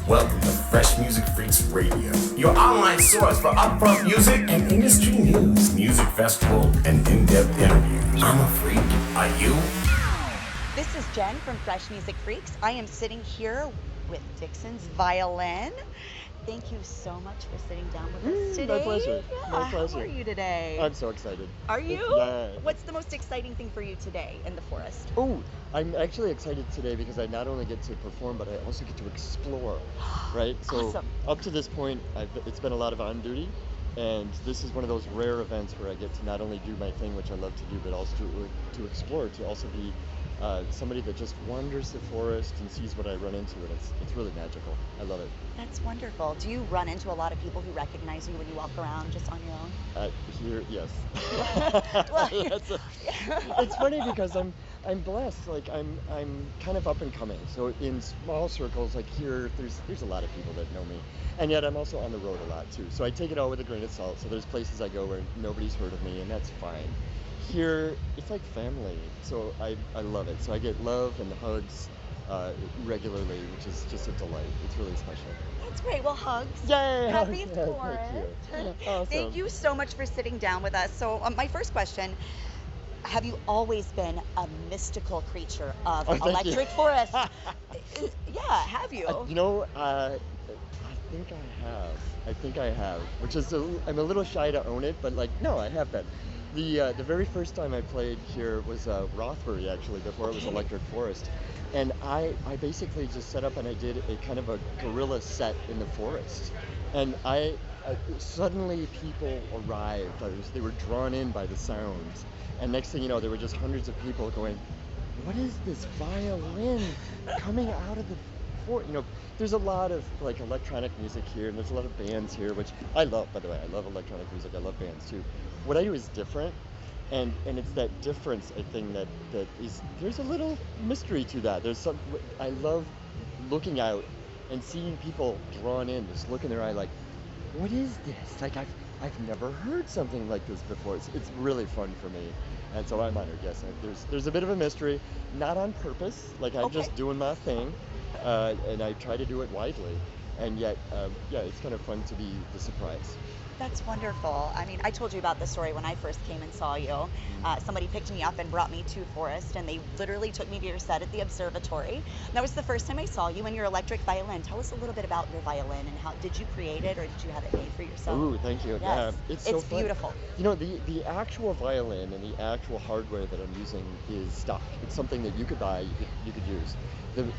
Welcome to Fresh Music Freaks Radio, your online source for upfront music and industry news, music festival, and in-depth interviews. I'm a freak. Are you? This is Jen from Fresh Music Freaks. I am sitting here with Dixon's Violin. Thank you so much for sitting down with us today. My pleasure. Yeah, My pleasure. How are you today? I'm so excited. Are you? Yeah. What's the most exciting thing for you today in the forest? Oh, I'm actually excited today because I not only get to perform, but I also get to explore, right? So Awesome. up to this point, it's been a lot of on duty, and this is one of those rare events where I get to not only do my thing, which I love to do, but also to explore, to also be somebody that just wanders the forest and sees what I run into, and it's really magical. I love it. That's wonderful. Do you run into a lot of people who recognize you when you walk around just on your own? Here, yes. Well, It's funny because I'm blessed. Like I'm kind of up and coming. So in small circles like here, there's a lot of people that know me, and yet I'm also on the road a lot too. So I take it all with a grain of salt. So there's places I go where nobody's heard of me, and that's fine. Here, it's like family. So I love it. So I get love and hugs regularly, which is just a delight. It's really special. That's great. Well, hugs. Yay! Happy Yeah, forest. thank you. Awesome. Thank you so much for sitting down with us. So, my first question, have you always been a mystical creature of Oh, thank you. electric forest? Yeah, have you? I think I have, which is I'm a little shy to own it, but like no, I have been. The very first time I played here was Rothbury actually, before it was Okay. Electric Forest, and I basically just set up and I did a kind of a guerrilla set in the forest, and suddenly people arrived. They were drawn in by the sounds, and next thing you know, there were just hundreds of people going, "What is this violin coming out of the fort?" There's a lot of like electronic music here, and there's a lot of bands here, which I love. By the way, I love electronic music. I love bands too. What I do is different, and it's that difference I think that is there's a little mystery to that. I love looking out and seeing people drawn in, just look in their eye like, what is this? Like I've never heard something like this before. It's really fun for me, and so I'm honored. Yes, there's a bit of a mystery, not on purpose. Like I'm Okay. just doing my thing, and I try to do it widely, and yet yeah, it's kind of fun to be the surprise. That's wonderful. I mean, I told you about the story when I first came and saw you. Somebody picked me up and brought me to Forest, and they literally took me to your set at the Observatory. That was the first time I saw you and your electric violin. Tell us a little bit about your violin and how did you create it or did you have it made for yourself? Ooh, thank you. Yes, Yeah, it's so fun. beautiful. The actual violin and the actual hardware that I'm using is stock. It's something that you could buy, you could use.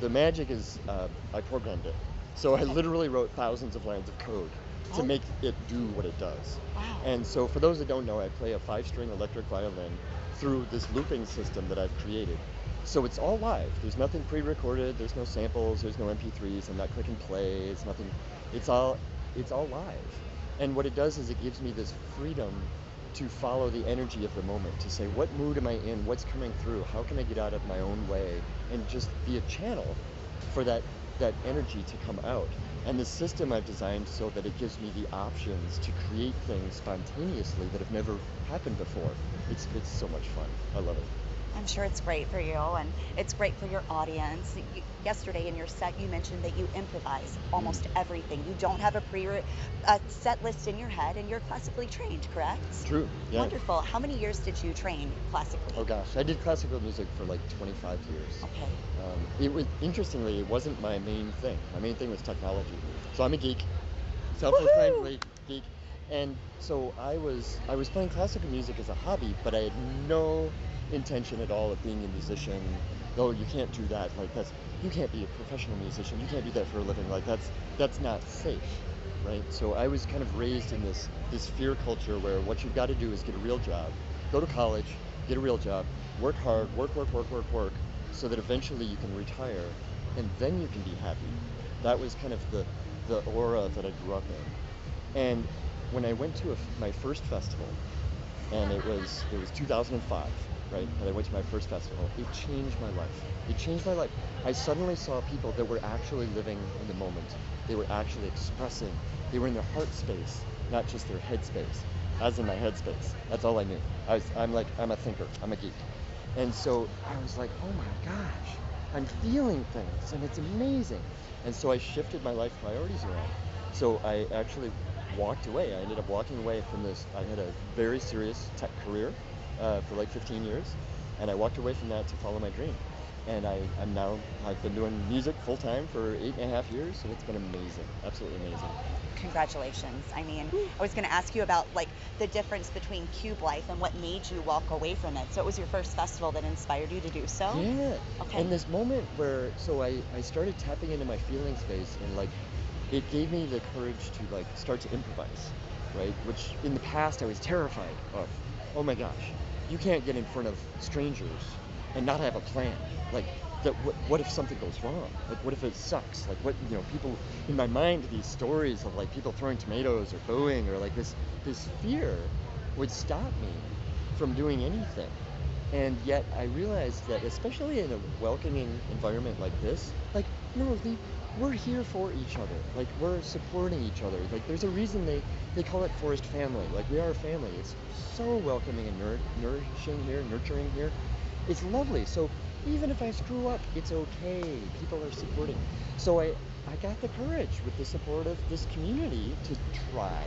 The magic is I programmed it. So I Okay. literally wrote thousands of lines of code to Oh. make it do what it does. Wow. And so for those that don't know, I play a 5-string electric violin through this looping system that I've created. So it's all live. There's nothing pre-recorded, there's no samples, there's no MP3s, I'm not clicking play, it's nothing. It's all live. And what it does is it gives me this freedom to follow the energy of the moment, to say what mood am I in, what's coming through, how can I get out of my own way and just be a channel for that energy to come out. And the system I've designed so that it gives me the options to create things spontaneously that have never happened before. It's so much fun. I love it. I'm sure it's great for you and it's great for your audience. Yesterday in your set, you mentioned that you improvise almost everything. You don't have a set list in your head and you're classically trained, correct? True. Yeah. Wonderful. How many years did you train classically? Oh gosh, I did classical music for like 25 years. Okay. Interestingly, it wasn't my main thing. My main thing was technology. So I'm a geek, self-proclaimed geek, and so I was playing classical music as a hobby, but I had no intention at all of being a musician. No, you can't do that. Like you can't be a professional musician. You can't do that for a living. Like that's not safe, right? So I was kind of raised in this fear culture where what you've got to do is get a real job, go to college, get a real job, work hard, work, so that eventually you can retire, and then you can be happy. That was kind of the aura that I grew up in. And when I went to my first festival, and it was 2005, right? And I went to my first festival. It changed my life. It changed my life. I suddenly saw people that were actually living in the moment. They were actually expressing. They were in their heart space, not just their head space. I was in my head space. That's all I knew. I'm a thinker. I'm a geek. And so I was like, oh my gosh, I'm feeling things, and it's amazing. And so I shifted my life priorities around. So I actually walked away. I ended up walking away from this. I had a very serious tech career for like 15 years, and I walked away from that to follow my dream. And I've been doing music full time for 8.5 years, and it's been amazing, absolutely amazing. Congratulations. I mean, I was going to ask you about like the difference between Cube Life and what made you walk away from it. So it was your first festival that inspired you to do so? Yeah. Okay. And this moment where, so I started tapping into my feeling space, and like, it gave me the courage to like start to improvise, right? Which in the past I was terrified of. Oh my gosh, you can't get in front of strangers and not have a plan. Like, what if something goes wrong? Like, what if it sucks? Like, what, people, in my mind, these stories of like people throwing tomatoes or booing, or like this fear would stop me from doing anything. And yet I realized that, especially in a welcoming environment like this, like, no, we're here for each other. Like, we're supporting each other. Like, there's a reason they call it Forest Family. Like, we are a family. It's so welcoming and nurturing here. It's lovely. So even if I screw up, it's okay. People are supporting. So I got the courage, with the support of this community, to try,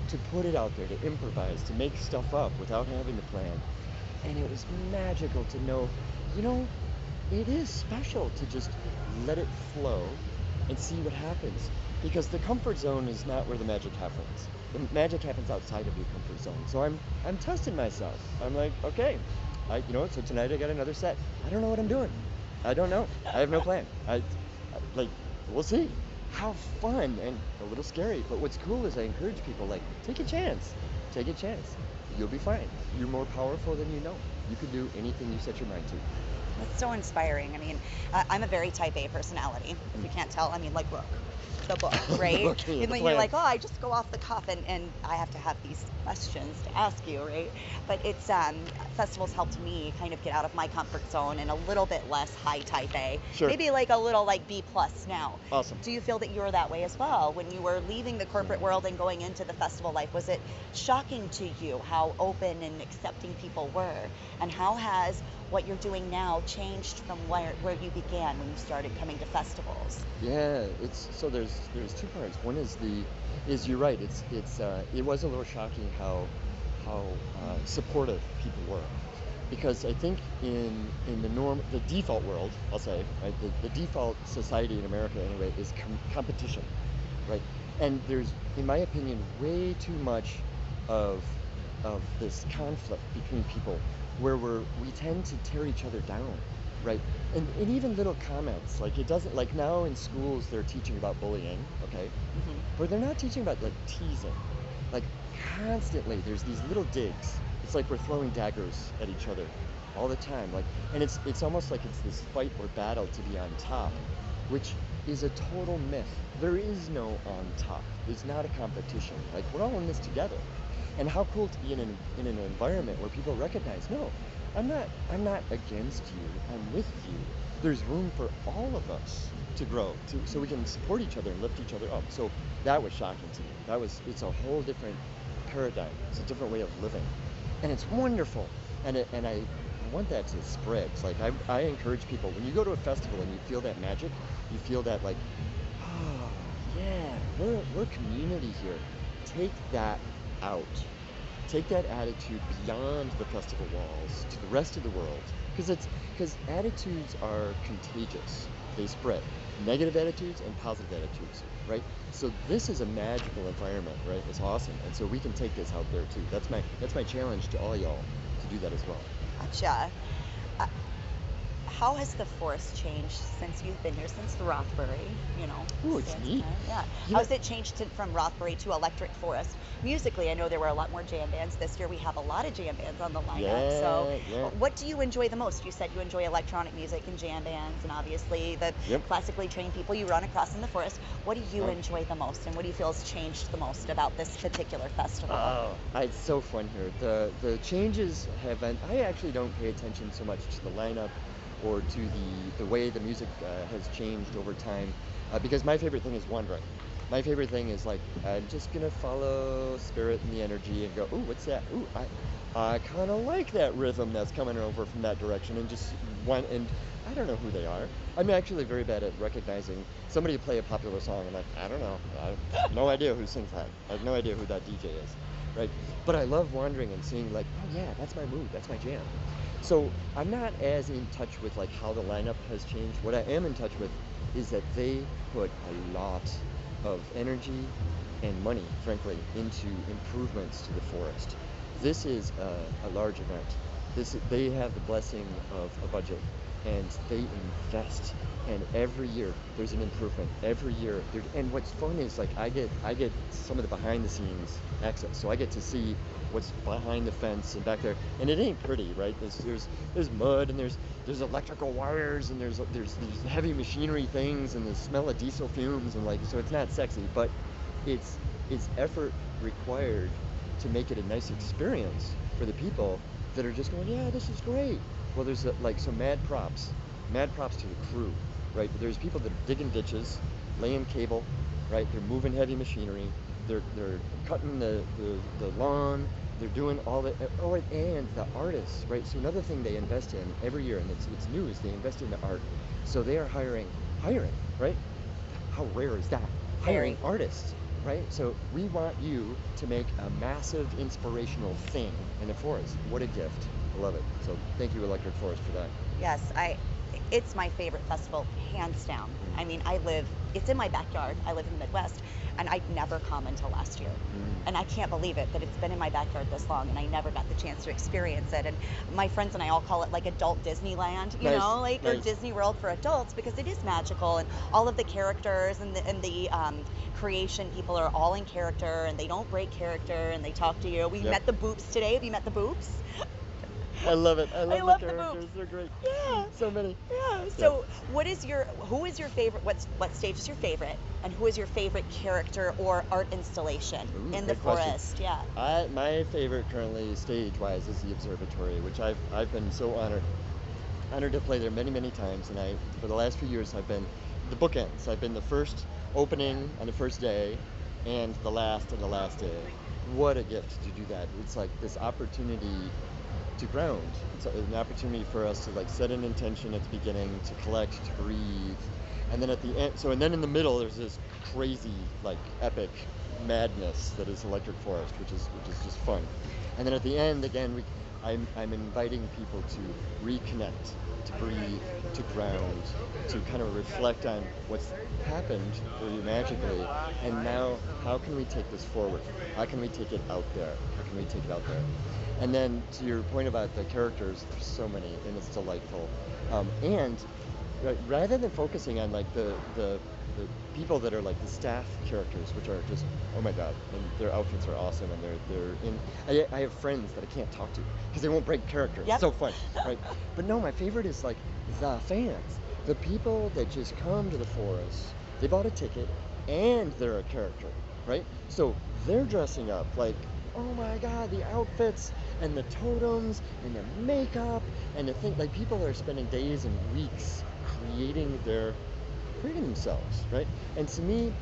to put it out there, to improvise, to make stuff up without having to plan. And it was magical to know, it is special to just let it flow and see what happens. Because the comfort zone is not where the magic happens. The magic happens outside of your comfort zone. So I'm testing myself. I'm like, okay, so tonight I got another set. I don't know what I'm doing. I don't know. I have no plan. We'll see. How fun, and a little scary. But what's cool is I encourage people, like, take a chance. Take a chance. You'll be fine. You're more powerful than you know. You can do anything you set your mind to. That's so inspiring. I mean, I'm a very type A personality. If you can't tell, I mean, like, look, the book, right? Okay, And the then you're plan. like, oh, I just go off the cuff, and I have to have these questions to ask you, right? But it's festivals helped me kind of get out of my comfort zone and a little bit less high type A. Sure. Maybe like a little like B plus now. Awesome. Do you feel that you were that way as well when you were leaving the corporate world and going into the festival life? Was it shocking to you how open and accepting people were? And how has what you're doing now changed from where you began when you started coming to festivals? Yeah, there's two parts. One is you're right. It was a little shocking how supportive people were, because I think in the default world, I'll say, right, the default society in America anyway is competition, right? And there's, in my opinion, way too much of this conflict between people, where we tend to tear each other down, right? And even little comments, like, it doesn't, like, now in schools they're teaching about bullying, okay? Mm-hmm. But they're not teaching about, like, teasing. Like, constantly there's these little digs. It's like we're throwing daggers at each other all the time. Like, and it's almost like it's this fight or battle to be on top, which is a total myth. There is no on top. It's not a competition. Like, we're all in this together. And how cool to be in an environment where people recognize, no, I'm not against you, I'm with you. There's room for all of us to grow, so we can support each other and lift each other up. So that was shocking to me. It's a whole different paradigm. It's a different way of living, and it's wonderful. And I want that to spread. It's like, I encourage people, when you go to a festival and you feel that magic, you feel that, like, oh yeah, we're community here. Take that out. Take that attitude beyond the festival walls to the rest of the world, because attitudes are contagious. They spread. Negative attitudes and positive attitudes, right? So this is a magical environment, right? It's awesome, and so we can take this out there too. That's my challenge to all y'all, to do that as well. Gotcha. How has the forest changed since you've been here, since the Rothbury, Ooh, it's neat. Yeah. How has it changed from Rothbury to Electric Forest? Musically, I know there were a lot more jam bands this year. We have a lot of jam bands on the lineup. Yeah. What do you enjoy the most? You said you enjoy electronic music and jam bands, and obviously the classically trained people you run across in the forest. What do you enjoy the most, and what do you feel has changed the most about this particular festival? Oh, it's so fun here. The changes have been, I actually don't pay attention so much to the lineup or to the way the music has changed over time, because my favorite thing is wandering. my favorite thing is like I'm just gonna follow spirit and the energy and go, ooh, what's that? Ooh, I kind of like that rhythm that's coming over from that direction, and just one. And I don't know who they are. I'm actually very bad at recognizing somebody play a popular song. I'm like, I don't know. I have no idea who sings that. I have no idea who that DJ is, right? But I love wandering and seeing like, oh yeah, that's my mood. That's my jam. So I'm not as in touch with like how the lineup has changed. What I am in touch with is that they put a lot of energy and money, frankly, into improvements to the forest. This is a large event. They have the blessing of a budget, and they invest. And every year there's an improvement. Every year, and what's fun is like I get some of the behind the scenes access, so I get to see what's behind the fence and back there, and it ain't pretty, right? There's mud, and there's electrical wires, and there's heavy machinery things, and the smell of diesel fumes, and like, so it's not sexy, but it's effort required to make it a nice experience for the people that are just going, yeah, this is great. Well, there's like some mad props to the crew, right? There's people that are digging ditches, laying cable, right? They're moving heavy machinery, they're cutting the lawn, they're doing all the, oh, and the artists, right? So another thing they invest in every year, and it's new, is they invest in the art. So they are hiring, right? How rare is that? Hiring artists, right? So we want you to make a massive inspirational thing in the forest. What a gift. I love it. So thank you, Electric Forest, for that. Yes, it's my favorite festival, hands down. I mean, it's in my backyard. I live in the Midwest, and I'd never come until last year. And I can't believe it that it's been in my backyard this long, and I never got the chance to experience it. And my friends and I all call it like adult Disneyland, you know, like or Disney World for adults, because it is magical, and all of the characters and the creation people are all in character, and they don't break character, and they talk to you. We met the Boops today. Have you met the Boops? I love it. I love the the characters. Boops. They're great. Yeah. So many. Yeah. So, who is your favorite? What stage is your favorite? And who is your favorite character or art installation in the forest? Question. Yeah. My favorite currently, stage-wise, is the Observatory, which I've been so honored to play there many times. And for the last few years, I've been the bookends. I've been the first opening on the first day, and the last on the last day. What a gift to do that! It's like this opportunity to ground. It's an opportunity for us to like set an intention at the beginning, to collect, to breathe, and then at the end. So, and then in the middle, there's this crazy, like, epic madness that is Electric Forest, which is just fun. And then at the end, again, I'm inviting people to reconnect, to breathe, to ground, to kind of reflect on what's happened for you magically, and now how can we take this forward? How can we take it out there? How can we take it out there? And then to your point about the characters, there's so many, and it's delightful. And rather than focusing on like the people that are like the staff characters, which are just, oh my god, and their outfits are awesome, and they're in. I have friends that I can't talk to because they won't break character. It's so fun, right? But no, my favorite is like the fans, the people that just come to the forest. They bought a ticket, and they're a character, right? So they're dressing up like, oh my god, the outfits and the totems and the makeup and the thing, like people are spending days and weeks creating themselves, right? And to me,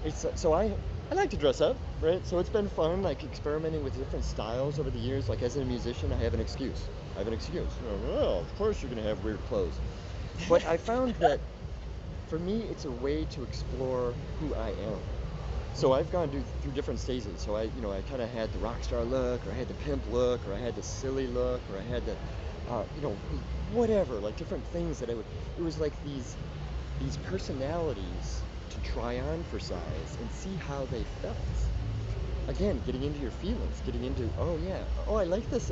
it's so I like to dress up, right? So it's been fun, like experimenting with different styles over the years. Like as a musician, I have an excuse. Well, of course you're gonna have weird clothes. But I found that for me, it's a way to explore who I am. So I've gone through different stages. So I kind of had the rock star look, or I had the pimp look, or I had the silly look, or I had the, whatever, like different things that it was like these personalities to try on for size and see how they felt. Again, getting into your feelings, getting into, I like this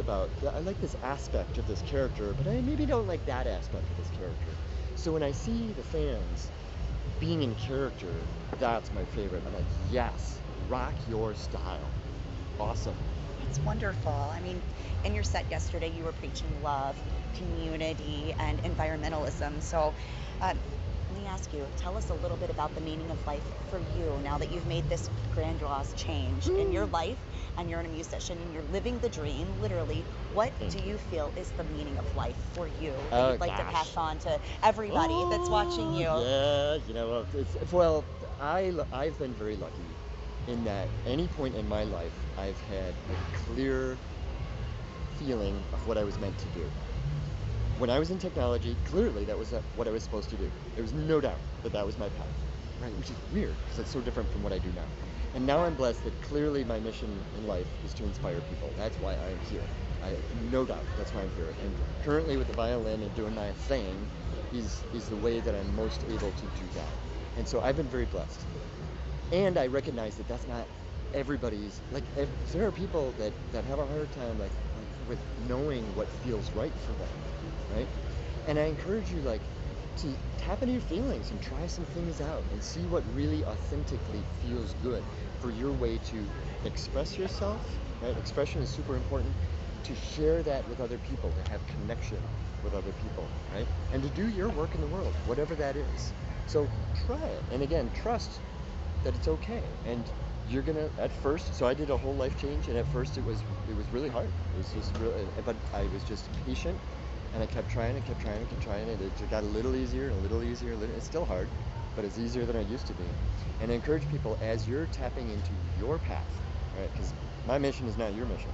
aspect of this character, but I maybe don't like that aspect of this character. So when I see the fans being in character, that's my favorite. I'm like, yes, rock your style. Awesome. It's wonderful. I mean, in your set yesterday, you were preaching love, community, and environmentalism. So let me ask you, tell us a little bit about the meaning of life for you now that you've made this grandiose change in your life, and you're a musician and you're living the dream, literally. What do you feel is the meaning of life for you that you'd like to pass on to everybody that's watching you? Yeah, I've been very lucky in that any point in my life I've had a clear feeling of what I was meant to do. When I was in technology, clearly that was what I was supposed to do. There was no doubt that that was my path, right? Which is weird because it's so different from what I do now. And now I'm blessed that clearly my mission in life is to inspire people. That's why I'm here. No doubt, that's why I'm here. And currently with the violin and doing my thing is the way that I'm most able to do that. And so I've been very blessed. And I recognize that that's not everybody's, like, there are people that have a hard time, like with knowing what feels right for them, right? And I encourage you, like, to tap into your feelings and try some things out and see what really authentically feels good for your way to express yourself, right? Expression is super important, to share that with other people, to have connection with other people, right? And to do your work in the world, whatever that is. So try it. And again, trust that it's okay. And you're gonna, at first, so I did a whole life change, and at first it was really hard. It was just really, but I was just patient, and I kept trying, and it got a little easier, it's still hard, but it's easier than it used to be. And I encourage people, as you're tapping into your path, right, because my mission is not your mission,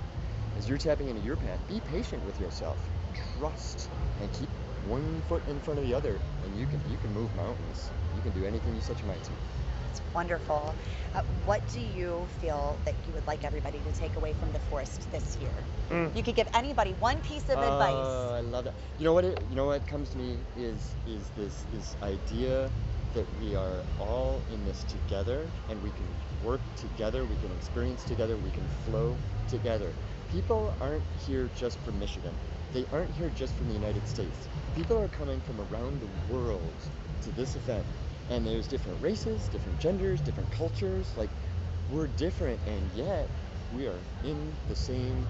as you're tapping into your path, be patient with yourself, trust, and keep one foot in front of the other, and you can move mountains. You can do anything you set your mind to. It's wonderful. What do you feel that you would like everybody to take away from the forest this year? You could give anybody one piece of advice. I love that. You know what comes to me is this idea that we are all in this together, and we can work together, we can experience together, we can flow together. People aren't here just from Michigan. They aren't here just from the United States. People are coming from around the world to this event. And there's different races, different genders, different cultures. Like, we're different, and yet we are in the same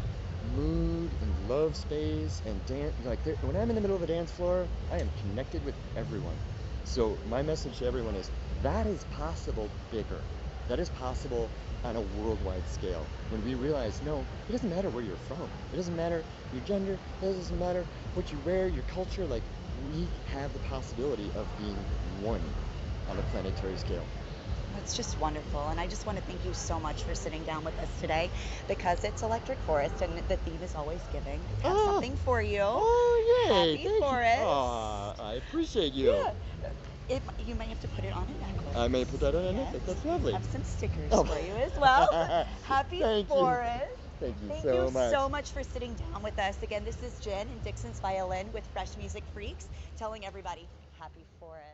mood and love space and dance. Like, when I'm in the middle of a dance floor, I am connected with everyone. So my message to everyone is that is possible bigger. That is possible on a worldwide scale. When we realize, no, it doesn't matter where you're from. It doesn't matter your gender. It doesn't matter what you wear, your culture. Like, we have the possibility of being one on a planetary scale. That's just wonderful, and I just want to thank you so much for sitting down with us today, because it's Electric Forest, and the theme is always giving. We have something for you. Oh, yay! Happy Thank Forest. You. Aw, I appreciate you. Yeah. You may have to put it on a necklace. I may put that on a necklace. That's lovely. I have some stickers for you as well. Happy Forest. Thank you Thank so you much. so much for sitting down with us. Again, this is Jen and Dixon's Violin with Fresh Music Freaks, telling everybody, Happy Forest.